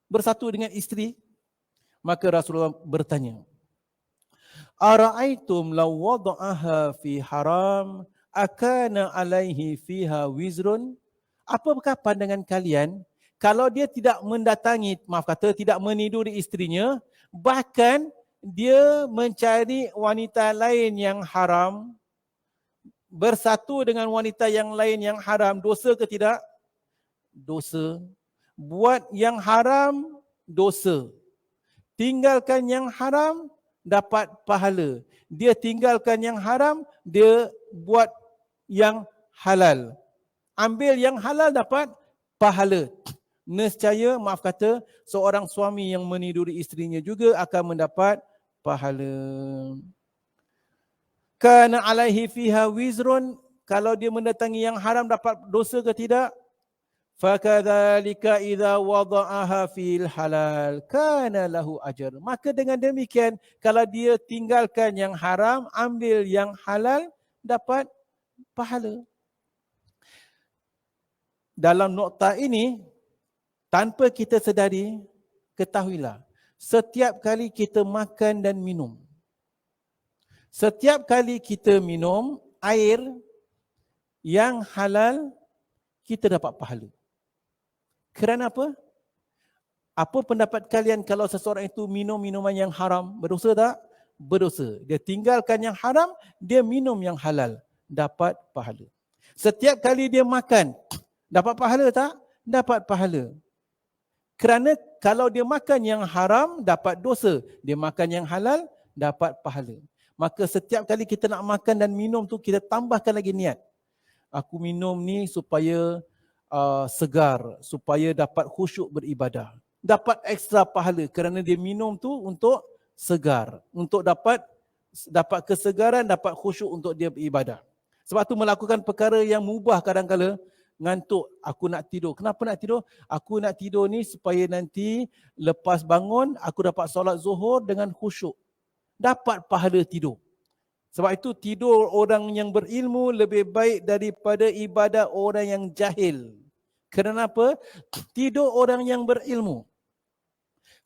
bersatu dengan isteri? Maka Rasulullah bertanya, ara'aitum law wada'aha fi haram akana alaihi fiha wizrun? Apakah pandangan kalian kalau dia tidak mendatangi, maaf kata tidak meniduri isterinya, bahkan dia mencari wanita lain yang haram, bersatu dengan wanita yang lain yang haram, dosa ke tidak? Dosa. Buat yang haram, dosa. Tinggalkan yang haram, dapat pahala. Dia tinggalkan yang haram, dia buat yang halal. Ambil yang halal, dapat pahala. Nescaya, maaf kata, seorang suami yang meniduri isterinya juga akan mendapat pahala. Kana alaihi fiha wizrun, kalau dia mendatangi yang haram dapat dosa ke tidak? Fakadzalika idza wada'aha fil halal kana lahu ajr. Maka dengan demikian kalau dia tinggalkan yang haram, ambil yang halal, dapat pahala. Dalam nokta ini, tanpa kita sedari, ketahuilah, setiap kali kita makan dan minum, setiap kali kita minum air yang halal, kita dapat pahala. Kerana apa? Apa pendapat kalian kalau seseorang itu minum minuman yang haram? Berdosa tak? Berdosa. Dia tinggalkan yang haram, dia minum yang halal. Dapat pahala. Setiap kali dia makan, dapat pahala tak? Dapat pahala. Kerana kalau dia makan yang haram, dapat dosa. Dia makan yang halal, dapat pahala. Maka setiap kali kita nak makan dan minum tu, kita tambahkan lagi niat. Aku minum ni supaya segar, supaya dapat khusyuk beribadah. Dapat ekstra pahala kerana dia minum tu untuk segar, untuk dapat kesegaran, dapat khusyuk untuk dia beribadah. Sebab tu melakukan perkara yang mubah kadang-kala, ngantuk, aku nak tidur. Kenapa nak tidur? Aku nak tidur ni supaya nanti lepas bangun aku dapat solat zuhur dengan khusyuk. Dapat pahala tidur. Sebab itu tidur orang yang berilmu lebih baik daripada ibadah orang yang jahil. Kenapa? Tidur orang yang berilmu.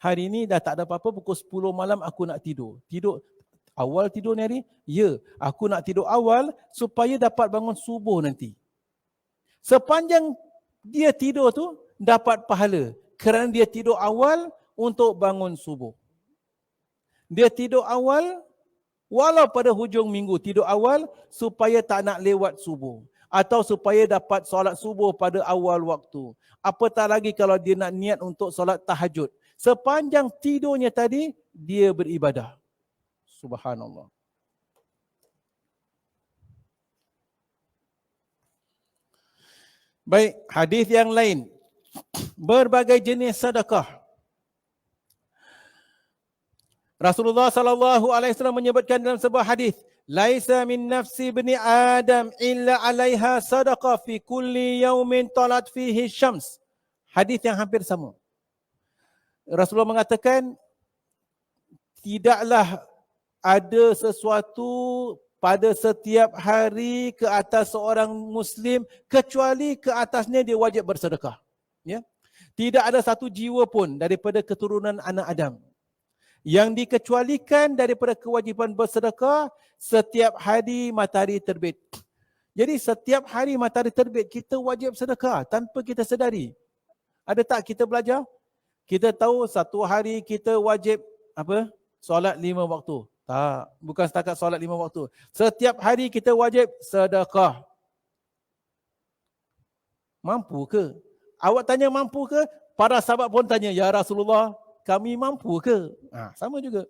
Hari ini dah tak ada apa-apa, pukul 10 malam aku nak tidur. Tidur awal tidur ni hari? Ya, aku nak tidur awal supaya dapat bangun subuh nanti. Sepanjang dia tidur tu dapat pahala kerana dia tidur awal untuk bangun subuh. Dia tidur awal walau pada hujung minggu, tidur awal supaya tak nak lewat subuh. Atau supaya dapat solat subuh pada awal waktu. Apatah lagi kalau dia nak niat untuk solat tahajud. Sepanjang tidurnya tadi, dia beribadah. Subhanallah. Baik, hadis yang lain. Berbagai jenis sedekah. Rasulullah SAW menyebutkan dalam sebuah hadis, laisa min nafsi bani Adam illa alaiha sadaqah fi kulli yaumin talat fihi syams. Hadis yang hampir sama. Rasulullah mengatakan, tidaklah ada sesuatu pada setiap hari ke atas seorang Muslim kecuali ke atasnya dia wajib bersedekah. Ya? Tidak ada satu jiwa pun daripada keturunan anak Adam yang dikecualikan daripada kewajipan bersedekah setiap hari matahari terbit. Jadi setiap hari matahari terbit kita wajib sedekah tanpa kita sedari. Ada tak kita belajar? Kita tahu satu hari kita wajib apa? Solat 5 waktu. Tak, bukan setakat solat 5 waktu. Setiap hari kita wajib sedekah. Mampu ke? Awak tanya mampu ke? Para sahabat pun tanya, ya Rasulullah, kami mampu ke? Sama juga.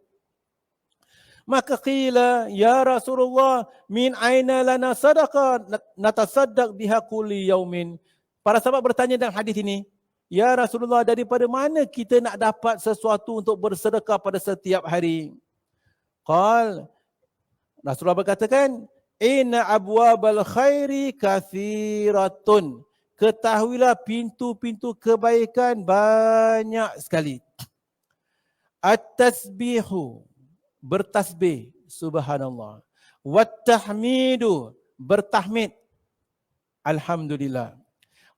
Maka qila, ya Rasulullah, min aina lana sadaqah natasaddaq biha kulli yaumin. Para sahabat bertanya dalam hadis ini, ya Rasulullah, daripada mana kita nak dapat sesuatu untuk bersedekah pada setiap hari? Qal, Rasulullah berkatakan, inna abwabal khairi kathiratun. Ketahuilah pintu-pintu kebaikan banyak sekali. At-tasbihu, bertasbih, subhanallah. Wat-tahmidu, bertahmid, alhamdulillah.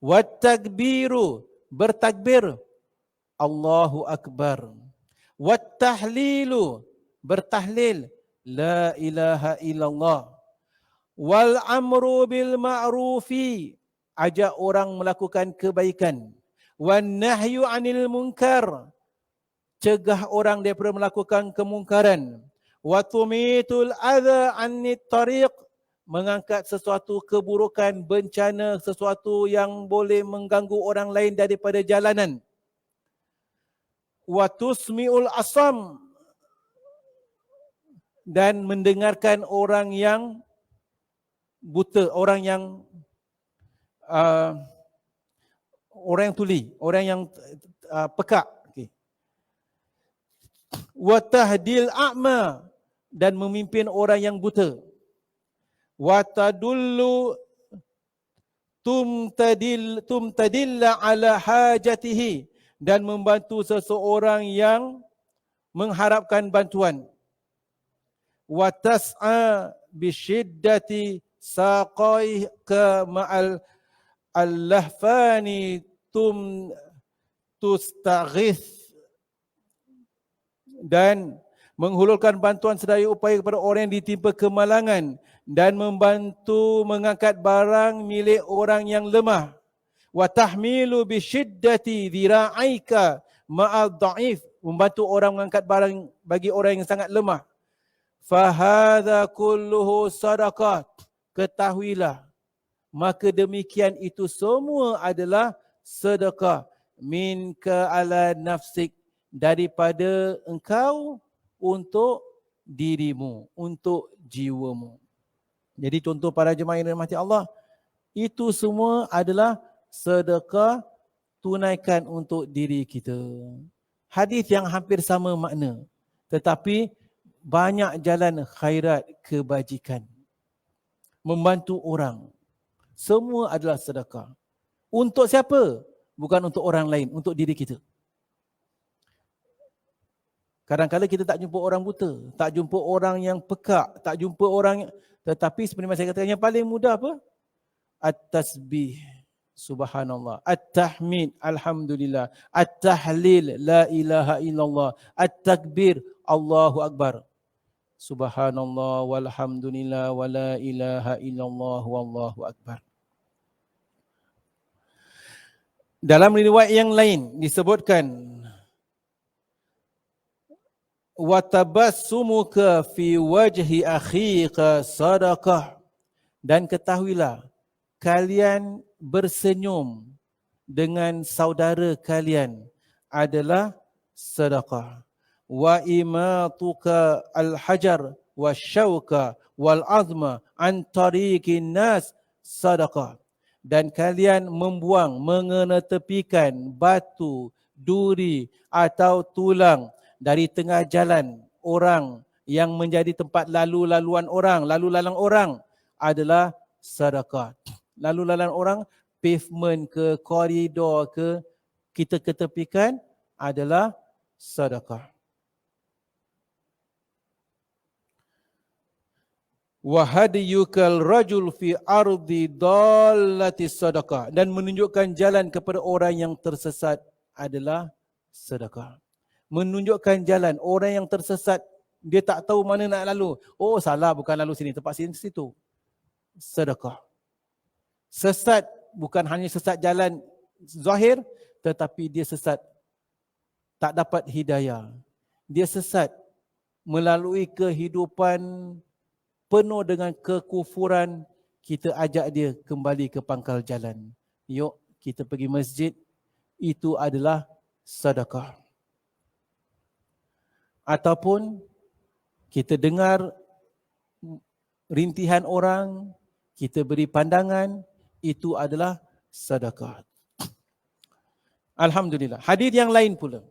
Wat-takbiru, bertakbir, Allahu Akbar. Wat-tahlilu, bertahlil, la ilaha illallah. Wal amru bil ma'rufi, ajak orang melakukan kebaikan. Wan nahyu anil munkar, cegah orang daripada melakukan kemungkaran. Wa tumitul adza anit tariq, mengangkat sesuatu keburukan, bencana, sesuatu yang boleh mengganggu orang lain daripada jalanan. Wa tusmiul asam, dan mendengarkan orang yang buta, orang yang tuli, orang yang pekak. Wa tahdil a'ma, dan memimpin orang yang buta. wa tadullu tumtadilla ala hajatihi, dan membantu seseorang yang mengharapkan bantuan. Wa tas'a bisyiddati saqaika ma'al al-lahfani tustaghith, dan menghulurkan bantuan sedaya upaya kepada orang yang ditimpa kemalangan dan membantu mengangkat barang milik orang yang lemah. Wa tahmilu bisyiddati dhira'aika ma'al dha'if, membantu orang mengangkat barang bagi orang yang sangat lemah. Fahadha kulluhu sadaqat, ketahuilah maka demikian itu semua adalah sedekah, minka ala nafsik, daripada engkau untuk dirimu, untuk jiwamu. Jadi contoh para jemaah yang dirahmati Allah, itu semua adalah sedekah, tunaikan untuk diri kita. Hadis yang hampir sama makna, tetapi banyak jalan khairat kebajikan. Membantu orang, semua adalah sedekah. Untuk siapa? Bukan untuk orang lain, untuk diri kita. Kadang-kadang kita tak jumpa orang buta, tak jumpa orang yang pekak, tak jumpa orang, tetapi sebenarnya saya katakan yang paling mudah apa? At-tasbih, subhanallah. At-tahmid, alhamdulillah. At-tahlil, la ilaha illallah. At-takbir, Allahu akbar. Subhanallah walhamdulillah wa la ilaha illallah wallahu akbar. Dalam riwayat yang lain disebutkan, wa tabassumuka fi wajhi akhika sadaqah, dan ketahuilah kalian bersenyum dengan saudara kalian adalah sedekah. Wa imatuka al-hajar wa syauka wal azma an tariqin nas sadaqah, dan kalian membuang, mengenetepikan batu, duri atau tulang dari tengah jalan orang yang menjadi tempat lalu-laluan orang, lalu-lalang orang adalah sedekah. Lalu-lalang orang, pavement ke, koridor ke, kita ketepikan adalah sedekah. Wa hadiyukal rajul fi ardi dallati sadaqah, dan menunjukkan jalan kepada orang yang tersesat adalah sedekah. Menunjukkan jalan orang yang tersesat, dia tak tahu mana nak lalu. Oh salah, bukan lalu sini, tempat sini situ. Sedekah. Sesat bukan hanya sesat jalan zahir, tetapi dia sesat tak dapat hidayah. Dia sesat melalui kehidupan penuh dengan kekufuran, kita ajak dia kembali ke pangkal jalan. Yuk kita pergi masjid, itu adalah sedekah. Ataupun kita dengar rintihan orang, kita beri pandangan, itu adalah sedekah. Alhamdulillah. Hadis yang lain pula,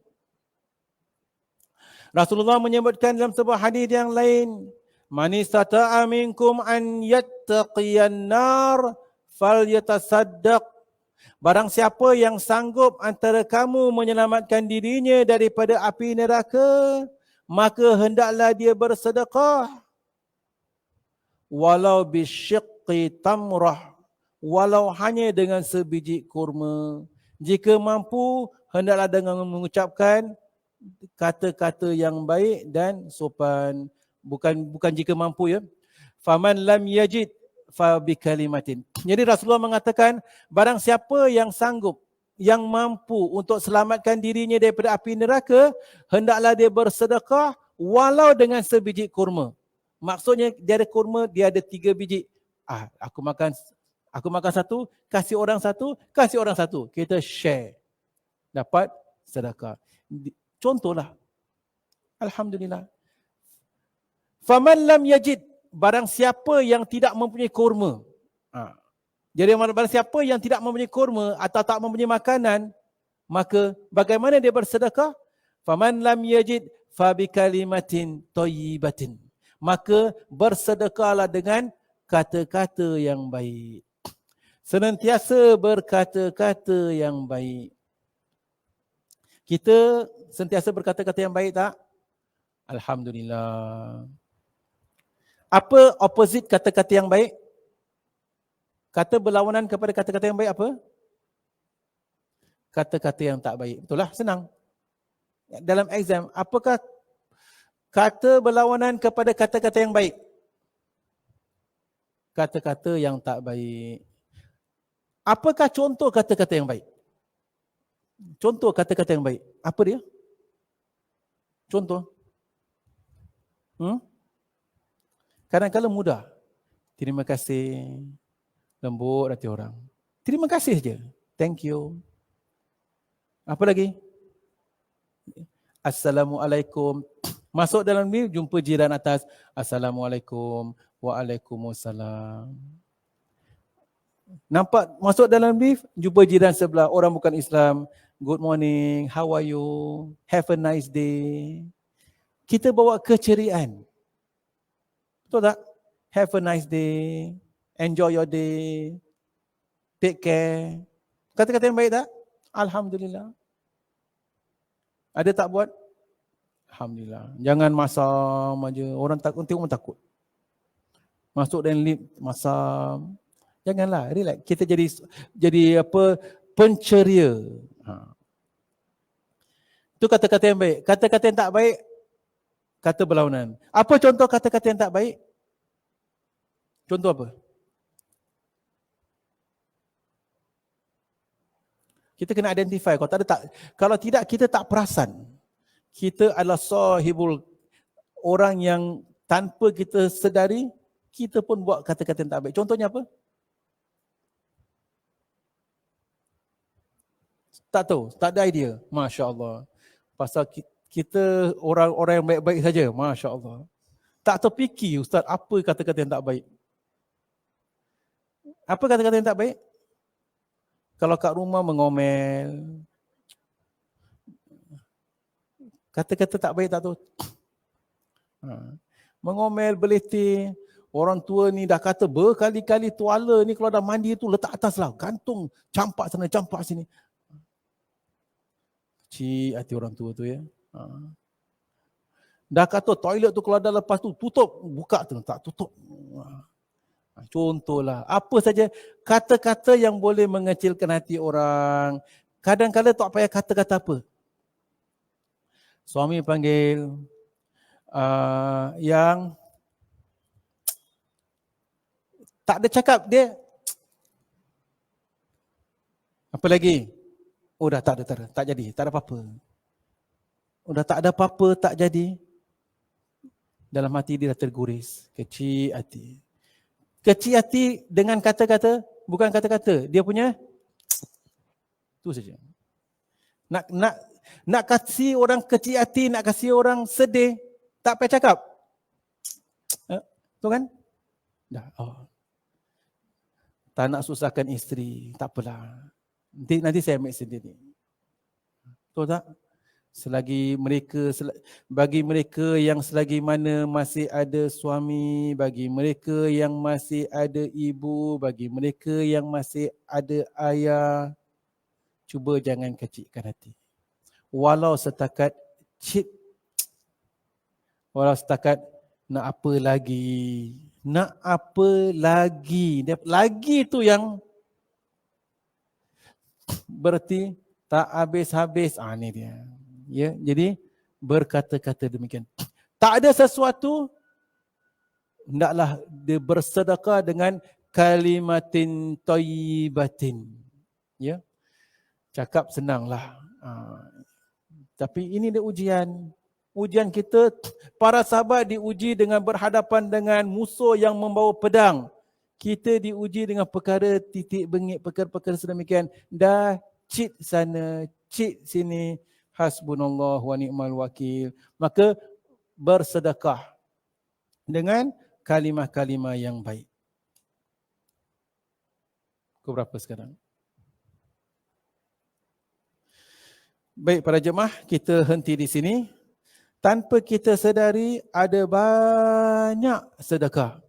Rasulullah menyebutkan dalam sebuah hadis yang lain, man istata'a minkum an yattaqiyan nar falyatasaddaq. Barang siapa yang sanggup antara kamu menyelamatkan dirinya daripada api neraka, maka hendaklah dia bersedekah. Walau bisyiqqi tamrah, walau hanya dengan sebiji kurma. Jika mampu, hendaklah dengan mengucapkan kata-kata yang baik dan sopan. Bukan jika mampu ya. Faman lam yajid fa bikalimatin. Jadi Rasulullah mengatakan, barang siapa yang sanggup, yang mampu untuk selamatkan dirinya daripada api neraka, hendaklah dia bersedekah walau dengan sebiji kurma. Maksudnya dia ada kurma, dia ada 3 biji. Aku makan satu, kasih orang satu, kasih orang satu. Kita share. Dapat sedekah. Contohlah. Alhamdulillah. Faman lam yajid, barang siapa yang tidak mempunyai kurma. Jadi barang siapa yang tidak mempunyai kurma atau tak mempunyai makanan, maka bagaimana dia bersedekah? Faman lam yajid fa bi kalimatin thayyibatin. Maka bersedekahlah dengan kata-kata yang baik. Senantiasa berkata-kata yang baik. Kita sentiasa berkata-kata yang baik tak? Alhamdulillah. Apa opposite kata-kata yang baik? Kata berlawanan kepada kata-kata yang baik apa? Kata-kata yang tak baik. Betul lah, senang. Dalam exam, apakah kata berlawanan kepada kata-kata yang baik? Kata-kata yang tak baik. Apakah contoh kata-kata yang baik? Contoh kata-kata yang baik. Apa dia? Contoh. Kadang-kadang mudah. Terima kasih. Lembut hati orang. Terima kasih saja. Thank you. Apa lagi? Assalamualaikum. Masuk dalam ni, jumpa jiran atas. Assalamualaikum. Waalaikumsalam. Nampak masuk dalam lift, jumpa jiran sebelah, orang bukan Islam. Good morning, how are you? Have a nice day. Kita bawa keceriaan. Betul tak? Have a nice day. Enjoy your day. Take care. Kata-kata yang baik tak? Alhamdulillah. Ada tak buat? Alhamdulillah. Jangan masam aja. Orang takut, tengok orang takut. Masuk dalam lift, masam. Janganlah, relax. Kita jadi apa? Penceria. Itu kata-kata yang baik. Kata-kata yang tak baik, kata berlawanan. Apa contoh kata-kata yang tak baik? Contoh apa? Kita kena identify. Kalau tidak kita tak perasan. Kita adalah sahibul, orang yang tanpa kita sedari, kita pun buat kata-kata yang tak baik. Contohnya apa? Tak tahu, tak ada idea. Masya Allah. Pasal kita orang-orang yang baik-baik saja. Masya Allah. Tak terfikir Ustaz apa kata-kata yang tak baik. Apa kata-kata yang tak baik? Kalau kat rumah mengomel. Kata-kata tak baik tak tahu. Mengomel, beletih. Orang tua ni dah kata berkali-kali tuala ni kalau dah mandi tu letak atas lah. Gantung, campak sana, campak sini. Cik hati orang tua tu ya. Dah kata toilet tu kalau dah lepas tu tutup, buka tu, tak tutup. Contohlah, apa saja kata-kata yang boleh mengecilkan hati orang. Kadang-kadang tak payah kata-kata apa. Suami panggil yang tak ada cakap dia. Apa lagi? Oh dah tak ada, tak jadi, tak ada apa-apa. Udah tak ada apa-apa, tak jadi. Dalam hati dia dah terguris. Kecil hati. Kecil hati dengan kata-kata, bukan kata-kata. Dia punya, itu saja. Nak kasih orang kecil hati, nak kasih orang sedih, tak payah cakap. Tu kan? Dah. Oh. Tak nak susahkan isteri, tak apalah. Nanti saya ambil sendiri. Betul tak? Bagi mereka yang selagi mana masih ada suami, bagi mereka yang masih ada ibu, bagi mereka yang masih ada ayah, cuba jangan kecilkan hati. Walau setakat nak apa lagi? Nak apa lagi? Lagi tu yang berarti tak habis-habis. Ni dia. Ya, jadi berkata-kata demikian. Tak ada sesuatu, hendaklah dia bersedekah dengan kalimatin thayyibatin. Ya. Cakap senanglah. Tapi ini dia ujian. Ujian kita, para sahabat diuji dengan berhadapan dengan musuh yang membawa pedang. Kita diuji dengan perkara titik bengit, perkara-perkara sedemikian. Dah cheat sana, cheat sini. Hasbunallah wa ni'mal wakil. Maka bersedekah dengan kalimah-kalimah yang baik. Pukul berapa sekarang? Baik para jemaah, kita henti di sini. Tanpa kita sedari ada banyak sedekah.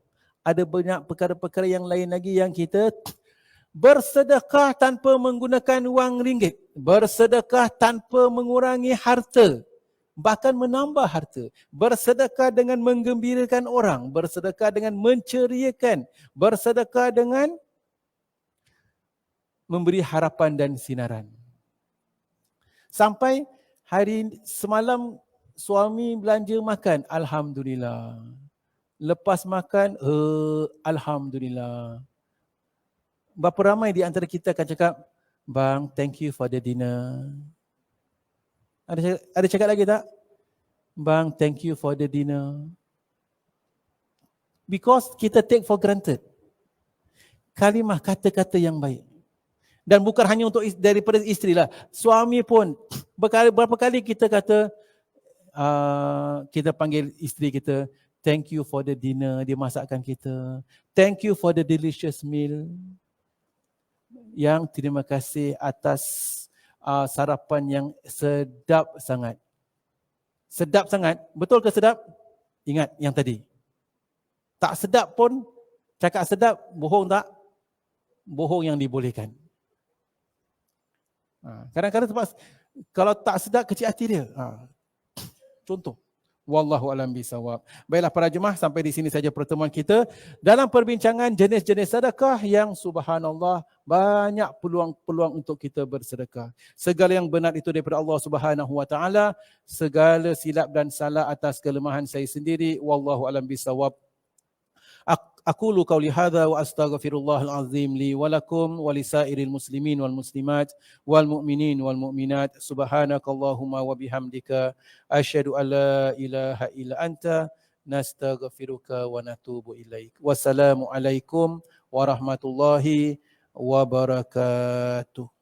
Ada banyak perkara-perkara yang lain lagi yang kita bersedekah tanpa menggunakan wang ringgit, bersedekah tanpa mengurangi harta, bahkan menambah harta, bersedekah dengan menggembirakan orang, bersedekah dengan menceriakan, bersedekah dengan memberi harapan dan sinaran. Sampai hari semalam suami belanja makan, alhamdulillah. Lepas makan, alhamdulillah. Berapa ramai di antara kita akan cakap, bang, thank you for the dinner. Ada cakap lagi tak? Bang, thank you for the dinner. Because kita take for granted kalimah kata-kata yang baik. Dan bukan hanya untuk daripada isteri lah. Suami pun, berapa kali kita kata, kita panggil isteri kita, thank you for the dinner, dia masakkan kita. Thank you for the delicious meal. Yang terima kasih atas sarapan yang sedap sangat. Sedap sangat, betul ke sedap? Ingat yang tadi. Tak sedap pun, cakap sedap, bohong tak? Bohong yang dibolehkan. Kadang-kadang kalau tak sedap, kecil hati dia. Contoh. Wallahu alam bisawab. Baiklah para jemaah, sampai di sini saja pertemuan kita dalam perbincangan jenis-jenis sedekah yang subhanallah banyak peluang-peluang untuk kita bersedekah. Segala yang benar itu daripada Allah Subhanahu wa taala, segala silap dan salah atas kelemahan saya sendiri. Wallahu alam bisawab. Aqulu qawli hadza wa astaghfirullahal azim li wa lakum wa lisairil muslimin wal muslimat wal mu'minin wal mu'minat. Subhanakallahumma wa bihamdika asyhadu an la ilaha illa anta nastaghfiruka wa natubu ilaik. Wassalamu alaikum warahmatullahi wabarakatuh.